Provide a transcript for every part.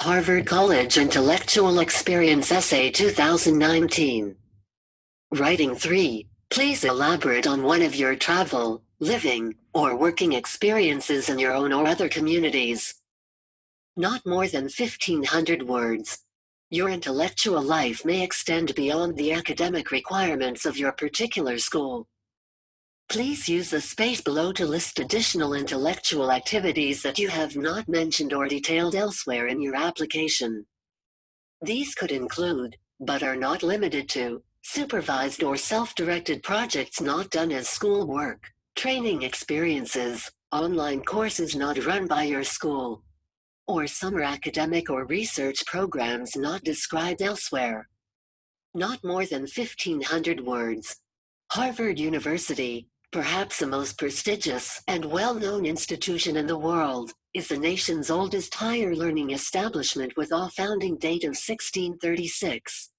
Harvard College Intellectual Experience Essay 2019. Writing 3. Please elaborate on one of your travel, living, or working experiences in your own or other communities. Not more than 1,500 words. Your intellectual life may extend beyond the academic requirements of your particular school. Please use the space below to list additional intellectual activities that you have not mentioned or detailed elsewhere in your application. These could include, but are not limited to, supervised or self-directed projects not done as schoolwork, training experiences, online courses not run by your school, or summer academic or research programs not described elsewhere. Not more than 1,500 words. Harvard University, perhaps the most prestigious and well-known institution in the world, is the nation's oldest higher learning establishment with a founding date of 1636.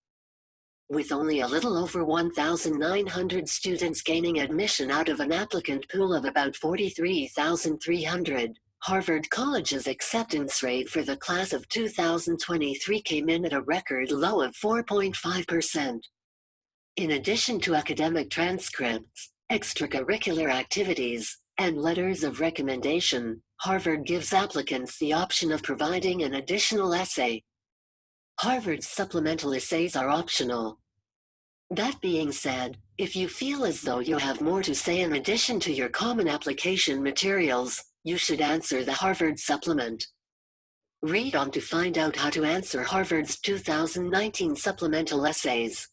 With only a little over 1,900 students gaining admission out of an applicant pool of about 43,300, Harvard College's acceptance rate for the class of 2023 came in at a record low of 4.5%. In addition to academic transcripts, extracurricular activities, and letters of recommendation, Harvard gives applicants the option of providing an additional essay. Harvard's supplemental essays are optional. That being said, if you feel as though you have more to say in addition to your common application materials, you should answer the Harvard supplement. Read on to find out how to answer Harvard's 2019 supplemental essays.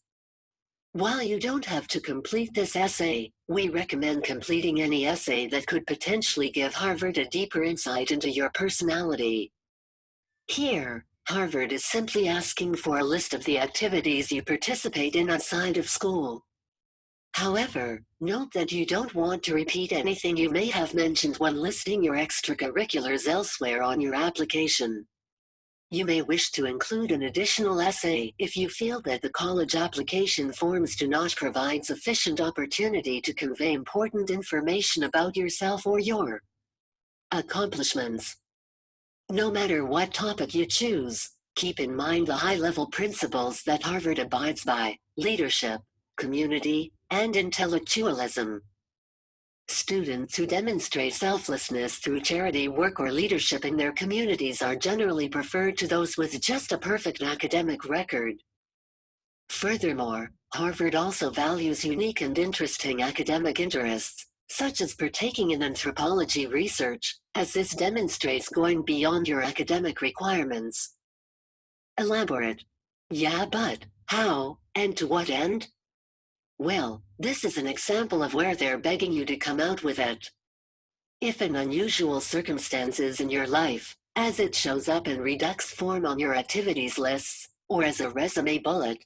While you don't have to complete this essay, we recommend completing any essay that could potentially give Harvard a deeper insight into your personality. Here, Harvard is simply asking for a list of the activities you participate in outside of school. However, note that you don't want to repeat anything you may have mentioned when listing your extracurriculars elsewhere on your application. You may wish to include an additional essay if you feel that the college application forms do not provide sufficient opportunity to convey important information about yourself or your accomplishments. No matter what topic you choose, keep in mind the high-level principles that Harvard abides by: leadership, community, and intellectualism. Students who demonstrate selflessness through charity work or leadership in their communities are generally preferred to those with just a perfect academic record. Furthermore, Harvard also values unique and interesting academic interests, such as partaking in anthropology research, as this demonstrates going beyond your academic requirements. Elaborate. Yeah, but how, and to what end? Well, this is an example of where they're begging you to come out with it. If an unusual circumstances in your life, as it shows up in Redux form on your activities lists, or as a resume bullet,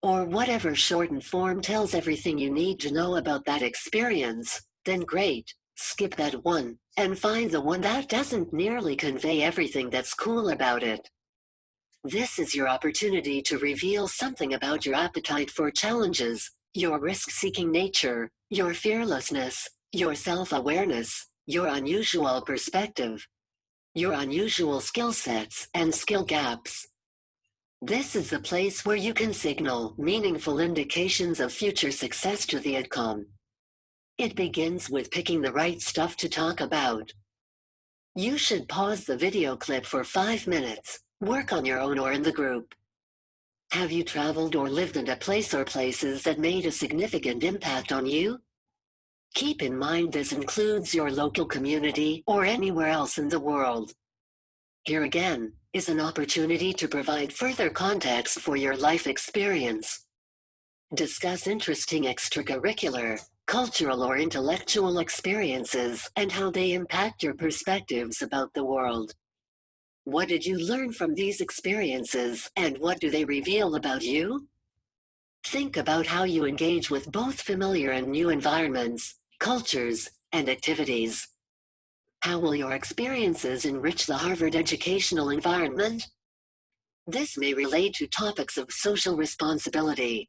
or whatever shortened form tells everything you need to know about that experience, then great, skip that one, and find the one that doesn't nearly convey everything that's cool about it. This is your opportunity to reveal something about your appetite for challenges, your risk-seeking nature, your fearlessness, your self-awareness, your unusual perspective, your unusual skill sets and skill gaps. This is the place where you can signal meaningful indications of future success to the outcome. It begins with picking the right stuff to talk about. You should pause the video clip for 5 minutes, work on your own or in the group. Have you traveled or lived in a place or places that made a significant impact on you? Keep in mind this includes your local community or anywhere else in the world. Here again is an opportunity to provide further context for your life experience. Discuss interesting extracurricular, cultural or intellectual experiences and how they impact your perspectives about the world. What did you learn from these experiences, and what do they reveal about you? Think about how you engage with both familiar and new environments, cultures, and activities. How will your experiences enrich the Harvard educational environment? This may relate to topics of social responsibility.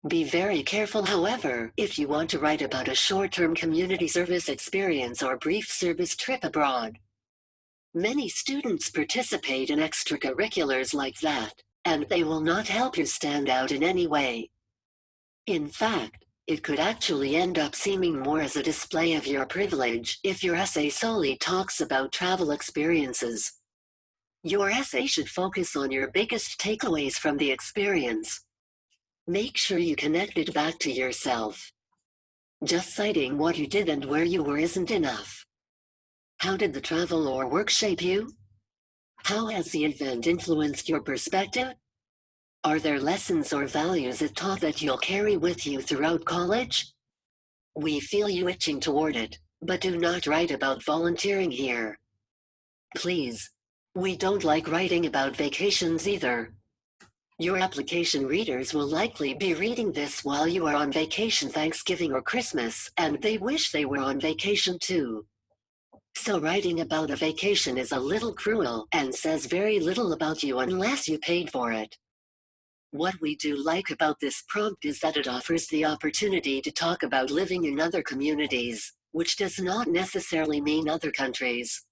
Be very careful, however, if you want to write about a short-term community service experience or brief service trip abroad. Many students participate in extracurriculars like that, and they will not help you stand out in any way. In fact, it could actually end up seeming more as a display of your privilege if your essay solely talks about travel experiences. Your essay should focus on your biggest takeaways from the experience. Make sure you connect it back to yourself. Just citing what you did and where you were isn't enough. How did the travel or work shape you? How has the event influenced your perspective? Are there lessons or values it taught that you'll carry with you throughout college? We feel you itching toward it, but do not write about volunteering here. Please. We don't like writing about vacations either. Your application readers will likely be reading this while you are on vacation Thanksgiving or Christmas, and they wish they were on vacation too. So writing about a vacation is a little cruel and says very little about you unless you paid for it. What we do like about this prompt is that it offers the opportunity to talk about living in other communities, which does not necessarily mean other countries.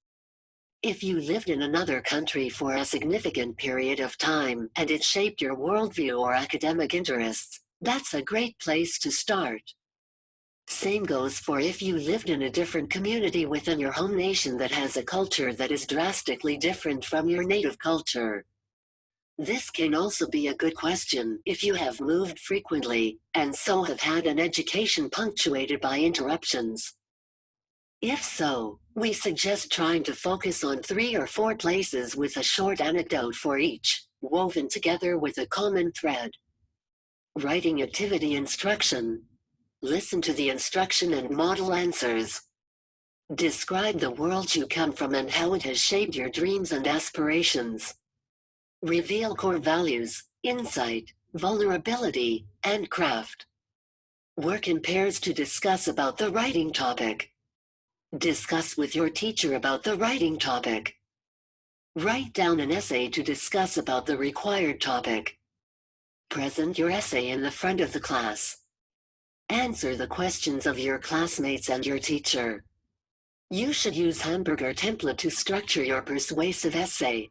If you lived in another country for a significant period of time and it shaped your worldview or academic interests, that's a great place to start. Same goes for if you lived in a different community within your home nation that has a culture that is drastically different from your native culture. This can also be a good question if you have moved frequently and so have had an education punctuated by interruptions. If so, we suggest trying to focus on 3 or 4 places with a short anecdote for each, woven together with a common thread. Writing activity instruction. Listen to the instruction and model answers. Describe the world you come from and how it has shaped your dreams and aspirations. Reveal core values, insight, vulnerability, and craft. Work in pairs to discuss about the writing topic. Discuss with your teacher about the writing topic. Write down an essay to discuss about the required topic. Present your essay in the front of the class. Answer the questions of your classmates and your teacher. You should use hamburger template to structure your persuasive essay.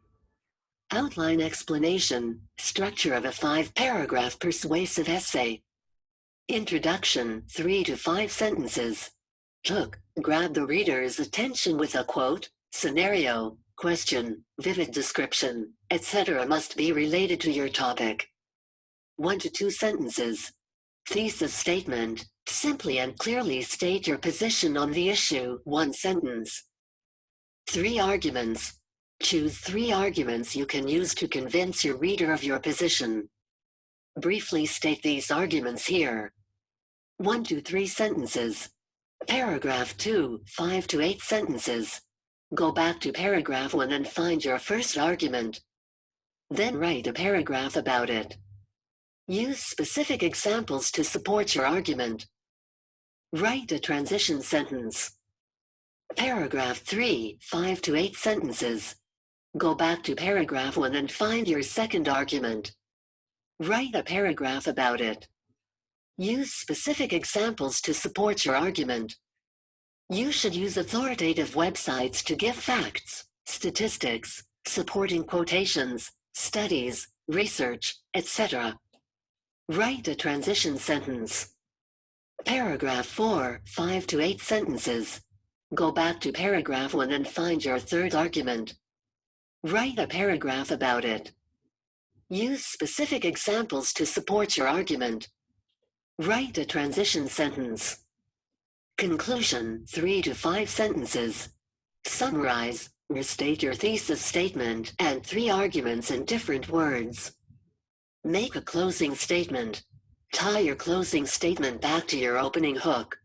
Outline explanation, structure of a 5-paragraph persuasive essay. Introduction, 3 to 5 sentences. Hook, grab the reader's attention with a quote, scenario, question, vivid description, etc. must be related to your topic. 1 to 2 sentences. Thesis statement, simply and clearly state your position on the issue, 1 sentence. 3 arguments. Choose 3 arguments you can use to convince your reader of your position. Briefly state these arguments here. 1 to 3 sentences. Paragraph 2, 5 to 8 sentences. Go back to paragraph 1 and find your first argument. Then write a paragraph about it. Use specific examples to support your argument. Write a transition sentence. Paragraph 3, 5 to 8 sentences. Go back to paragraph 1 and find your second argument. Write a paragraph about it. Use specific examples to support your argument. You should use authoritative websites to give facts, statistics, supporting quotations, studies, research, etc. Write a transition sentence. Paragraph 4, 5 to 8 sentences. Go back to paragraph 1 and find your third argument. Write a paragraph about it. Use specific examples to support your argument. Write a transition sentence. Conclusion, 3 to 5 sentences. Summarize, restate your thesis statement and 3 arguments in different words. Make a closing statement. Tie your closing statement back to your opening hook.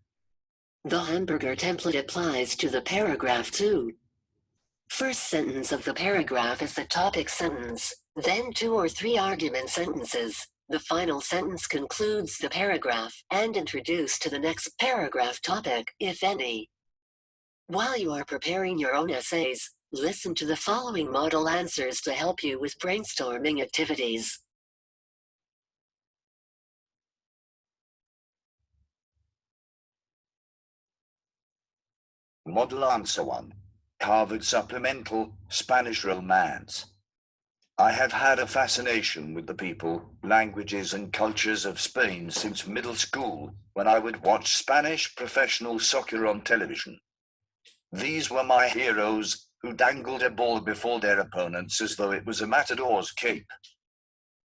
The hamburger template applies to the paragraph too. First sentence of the paragraph is the topic sentence, then 2 or 3 argument sentences. The final sentence concludes the paragraph and introduces to the next paragraph topic, if any. While you are preparing your own essays, listen to the following model answers to help you with brainstorming activities. Model answer 1. Harvard Supplemental, Spanish Romance. I have had a fascination with the people, languages and cultures of Spain since middle school, when I would watch Spanish professional soccer on television. These were my heroes, who dangled a ball before their opponents as though it was a matador's cape.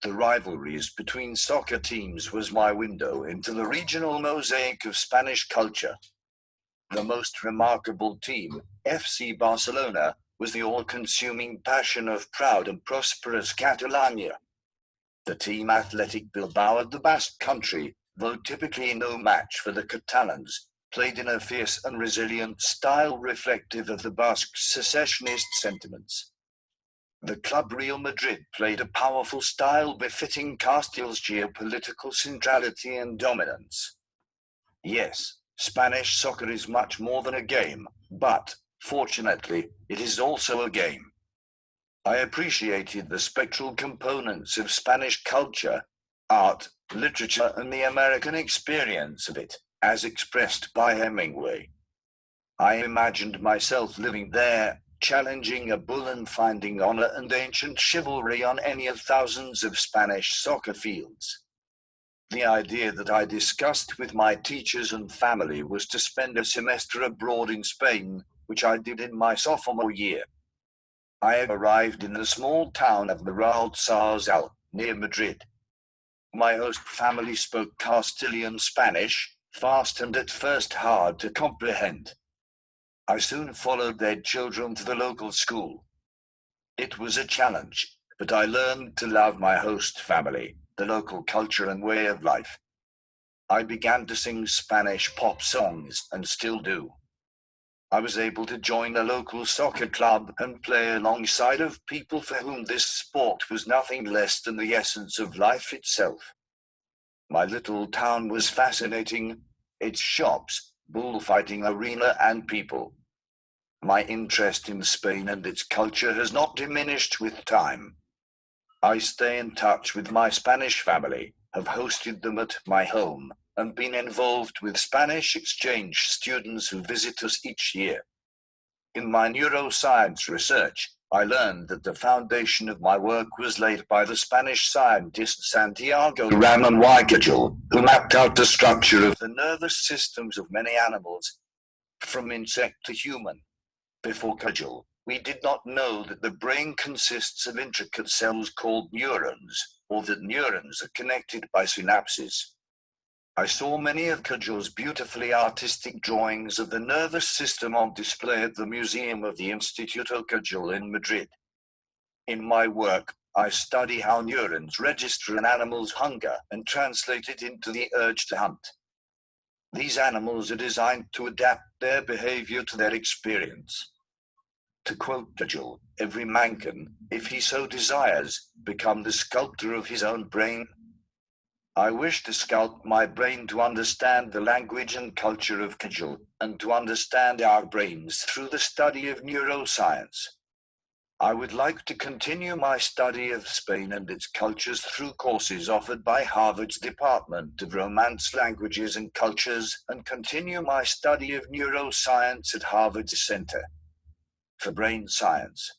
The rivalries between soccer teams was my window into the regional mosaic of Spanish culture. The most remarkable team, FC Barcelona, was the all-consuming passion of proud and prosperous Catalonia. The team Athletic Bilbao of the Basque Country, though typically no match for the Catalans, played in a fierce and resilient style reflective of the Basque secessionist sentiments. The club Real Madrid played a powerful style befitting Castile's geopolitical centrality and dominance. Yes, Spanish soccer is much more than a game, but, fortunately, it is also a game. I appreciated the spectral components of Spanish culture, art, literature, and the American experience of it, as expressed by Hemingway. I imagined myself living there, challenging a bull and finding honor and ancient chivalry on any of thousands of Spanish soccer fields. The idea that I discussed with my teachers and family was to spend a semester abroad in Spain, which I did in my sophomore year. I arrived in the small town of Real Zarzal, near Madrid. My host family spoke Castilian Spanish, fast and at first hard to comprehend. I soon followed their children to the local school. It was a challenge, but I learned to love my host family, the local culture and way of life. I began to sing Spanish pop songs, and still do. I was able to join a local soccer club and play alongside of people for whom this sport was nothing less than the essence of life itself. My little town was fascinating, its shops, bullfighting arena and people. My interest in Spain and its culture has not diminished with time. I stay in touch with my Spanish family, have hosted them at my home, and been involved with Spanish exchange students who visit us each year. In my neuroscience research, I learned that the foundation of my work was laid by the Spanish scientist Santiago Ramon y Cajal, who mapped out the structure of the nervous systems of many animals, from insect to human. Before Cajal, we did not know that the brain consists of intricate cells called neurons, or that neurons are connected by synapses. I saw many of Cajal's beautifully artistic drawings of the nervous system on display at the Museum of the Instituto Cajal in Madrid. In my work, I study how neurons register an animal's hunger and translate it into the urge to hunt. These animals are designed to adapt their behavior to their experience. To quote Cajal, every man can, if he so desires, become the sculptor of his own brain. I wish to sculpt my brain to understand the language and culture of Cajal, and to understand our brains through the study of neuroscience. I would like to continue my study of Spain and its cultures through courses offered by Harvard's Department of Romance, Languages and Cultures, and continue my study of neuroscience at Harvard's Center for Brain Science.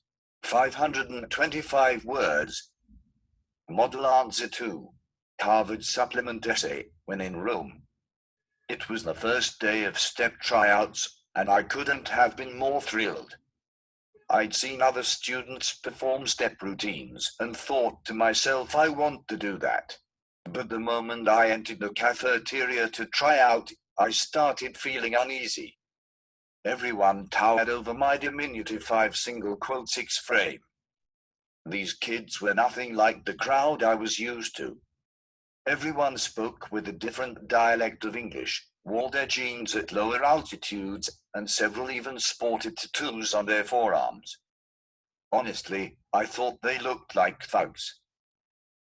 525 words. Model answer 2. Harvard supplement essay, when in Rome. It was the first day of step tryouts, and I couldn't have been more thrilled. I'd seen other students perform step routines and thought to myself, I want to do that. But the moment I entered the cafeteria to try out, I started feeling uneasy. Everyone towered over my diminutive 5 frame. These kids were nothing like the crowd I was used to. Everyone spoke with a different dialect of English, wore their jeans at lower altitudes, and several even sported tattoos on their forearms. Honestly, I thought they looked like thugs.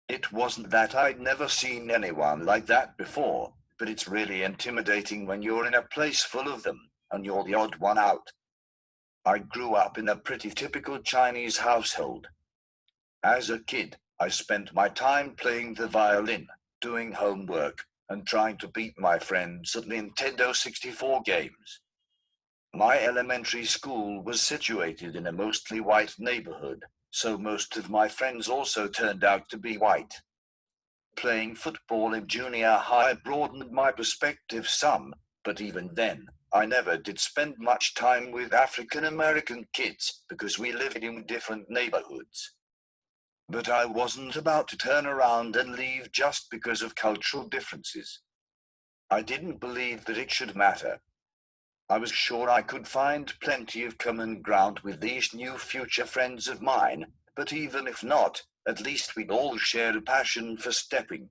It wasn't that I'd never seen anyone like that before, but it's really intimidating when you're in a place full of them, and you're the odd one out. I grew up in a pretty typical Chinese household. As a kid, I spent my time playing the violin, doing homework, and trying to beat my friends at Nintendo 64 games. My elementary school was situated in a mostly white neighborhood, so most of my friends also turned out to be white. Playing football in junior high broadened my perspective some, but even then, I never did spend much time with African American kids because we lived in different neighborhoods. But I wasn't about to turn around and leave just because of cultural differences. I didn't believe that it should matter. I was sure I could find plenty of common ground with these new future friends of mine, but even if not, at least we'd all share a passion for stepping.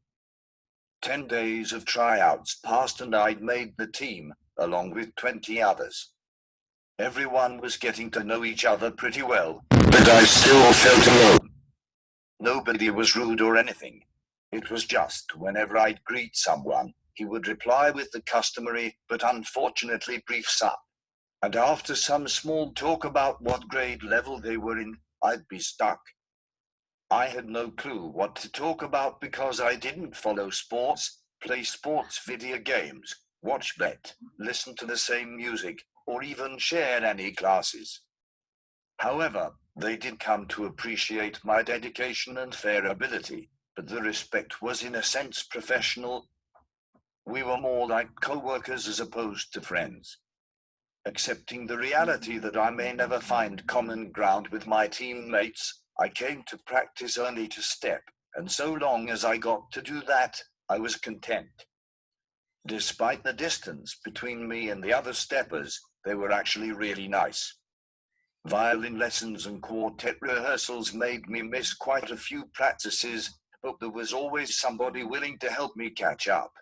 10 days of tryouts passed and I'd made the team, along with 20 others. Everyone was getting to know each other pretty well, but I still felt alone. Nobody was rude or anything. It was just whenever I'd greet someone, he would reply with the customary but unfortunately brief sup. And after some small talk about what grade level they were in, I'd be stuck. I had no clue what to talk about because I didn't follow sports, play sports video games, watch bet, listen to the same music, or even share any classes. However, they did come to appreciate my dedication and fair ability, but the respect was in a sense professional. We were more like co-workers as opposed to friends. Accepting the reality that I may never find common ground with my teammates, I came to practice only to step, and so long as I got to do that, I was content. Despite the distance between me and the other steppers, they were actually really nice. Violin lessons and quartet rehearsals made me miss quite a few practices, but there was always somebody willing to help me catch up.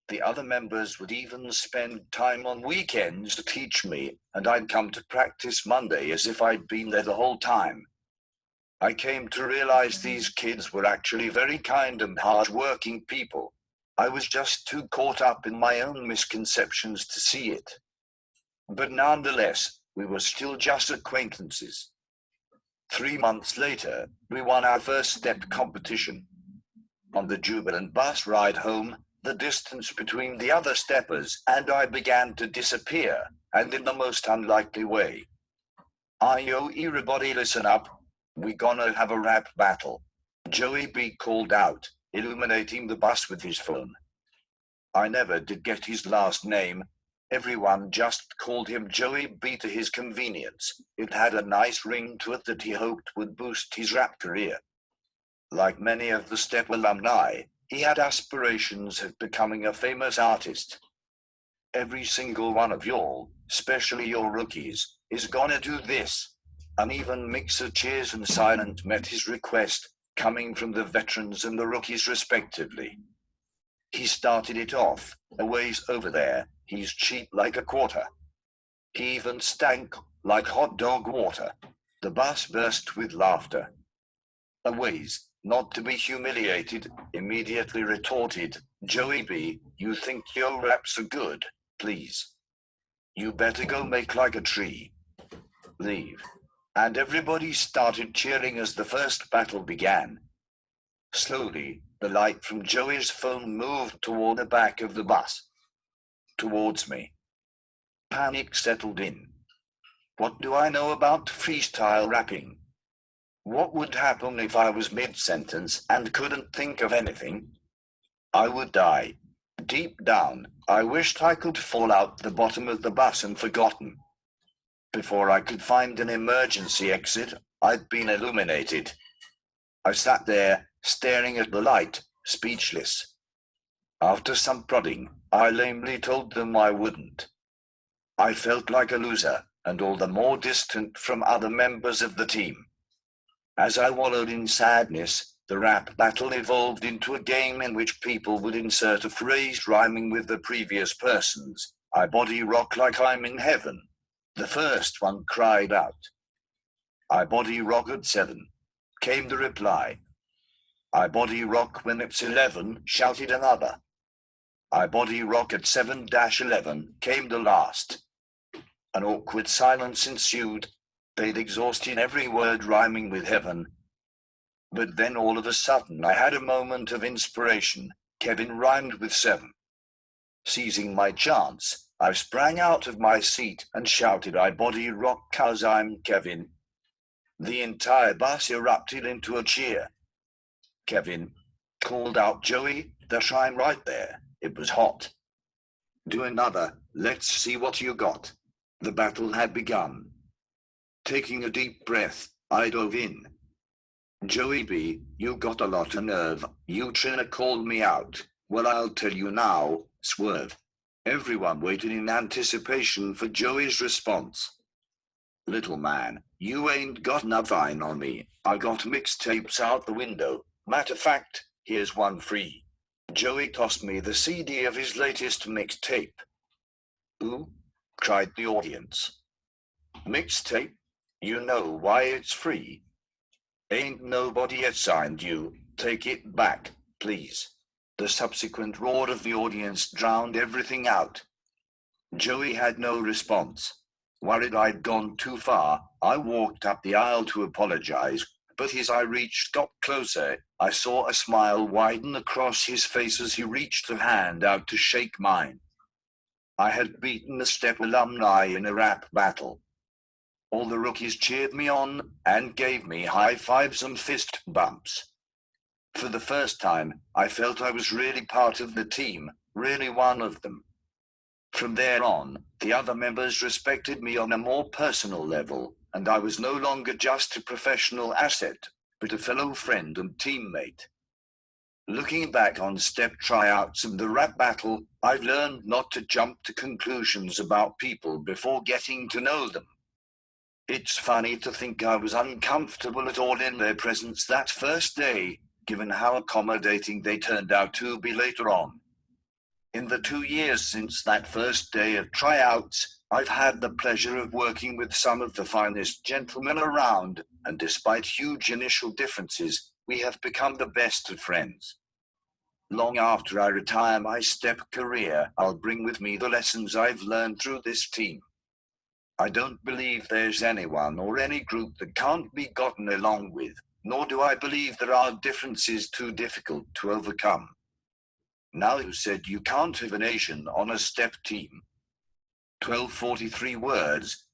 The other members would even spend time on weekends to teach me, and I'd come to practice Monday as if I'd been there the whole time. I came to realize these kids were actually very kind and hard-working people. I was just too caught up in my own misconceptions to see it. But nonetheless, we were still just acquaintances. 3 months later, we won our first step competition. On the jubilant bus ride home, the distance between the other steppers and I began to disappear, and in the most unlikely way. Yo, everybody listen up. We gonna have a rap battle. Joey B called out, illuminating the bus with his phone. I never did get his last name. Everyone just called him Joey B to his convenience. It had a nice ring to it that he hoped would boost his rap career. Like many of the Step alumni, he had aspirations of becoming a famous artist. Every single one of y'all, especially your rookies, is gonna do this. An even mix of cheers and silent met his request, coming from the veterans and the rookies respectively. He started it off, a ways over there, he's cheap like a quarter. He even stank like hot dog water. The bus burst with laughter. A ways, not to be humiliated, immediately retorted, Joey B, you think your raps are good, please. You better go make like a tree. Leave. And everybody started cheering as the first battle began. Slowly, the light from Joey's phone moved toward the back of the bus. Towards me. Panic settled in. What do I know about freestyle rapping? What would happen if I was mid-sentence and couldn't think of anything? I would die. Deep down, I wished I could fall out the bottom of the bus and forgotten. Before I could find an emergency exit, I'd been illuminated. I sat there, staring at the light, speechless. After some prodding, I lamely told them I wouldn't. I felt like a loser, and all the more distant from other members of the team. As I wallowed in sadness, the rap battle evolved into a game in which people would insert a phrase rhyming with the previous person's. I body rock like I'm in heaven. The first one cried out. I body rock at 7, came the reply. I body rock when it's 11, shouted another. I body rock at 7-11, came the last. An awkward silence ensued. They'd exhausted every word rhyming with heaven. But then all of a sudden I had a moment of inspiration. Kevin rhymed with 7. Seizing my chance, I sprang out of my seat and shouted, "I body rock 'cause I'm Kevin." The entire bus erupted into a cheer. "Kevin," called out Joey, "that's I'm right there. It was hot. Do another, let's see what you got." The battle had begun. Taking a deep breath, I dove in. "Joey B, you got a lot of nerve. You tryna call me out. Well, I'll tell you now, swerve." Everyone waited in anticipation for Joey's response. "Little man, you ain't got nothing on me. I got mixtapes out the window. Matter of fact, here's one free." Joey tossed me the CD of his latest mixtape. "Ooh," cried the audience. "Mixtape? You know why it's free? Ain't nobody assigned you. Take it back, please." The subsequent roar of the audience drowned everything out. Joey had no response. Worried I'd gone too far, I walked up the aisle to apologize, but as I reached up closer, I saw a smile widen across his face as he reached a hand out to shake mine. I had beaten the Step alumni in a rap battle. All the rookies cheered me on and gave me high fives and fist bumps. For the first time, I felt I was really part of the team, really one of them. From there on, the other members respected me on a more personal level, and I was no longer just a professional asset, but a fellow friend and teammate. Looking back on step tryouts and the rap battle, I've learned not to jump to conclusions about people before getting to know them. It's funny to think I was uncomfortable at all in their presence that first day, given how accommodating they turned out to be later on. In the 2 years since that first day of tryouts, I've had the pleasure of working with some of the finest gentlemen around, and despite huge initial differences, we have become the best of friends. Long after I retire my step career, I'll bring with me the lessons I've learned through this team. I don't believe there's anyone or any group that can't be gotten along with, nor do I believe there are differences too difficult to overcome. Now who said you can't have a nation on a step team? 1243 words,